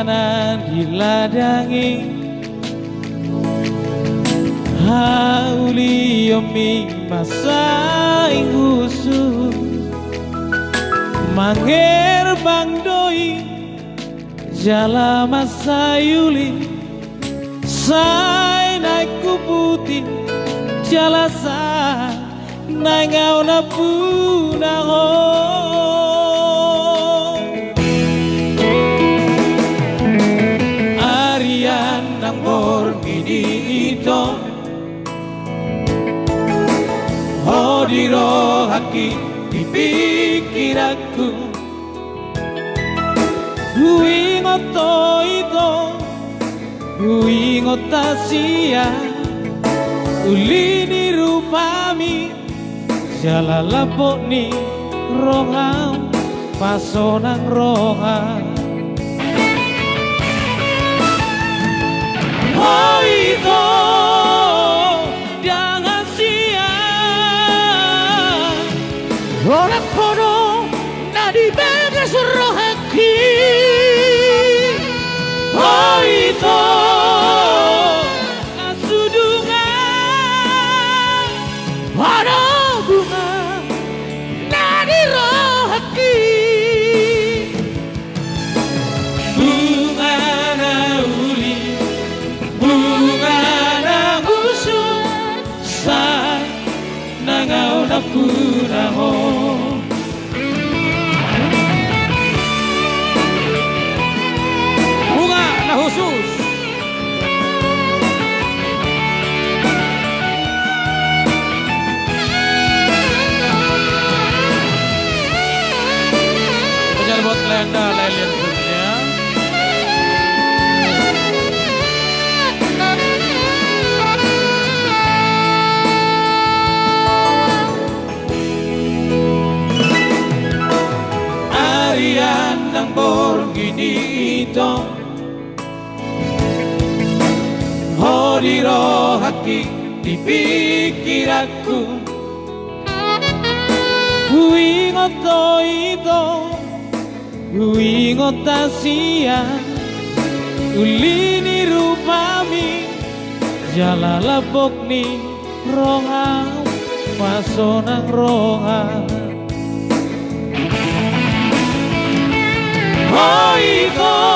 bunganan diladangi hauli yomi masai usu manger bangdoi jala masayuli sai naik putih jala sa nangau na punaho arian nang borgini ito hodiro haki di pikir aku ingot to ito ingot tasia ulini rupami jalalapok ni roham pasonang roham oh itu jangan sia orang kono nadi beda suruh haki oh itu kasudungan ada bunga nadi rohaki bunga na uli bunga na gusu sa nangau na punaho bunga na khusus buat Lenda Lelian punya Arian nang borgini ito hodiro haki di pikir aku ingot to ito ingot tasia ulini rupami jalalapok ni roham pasonang roham oh ito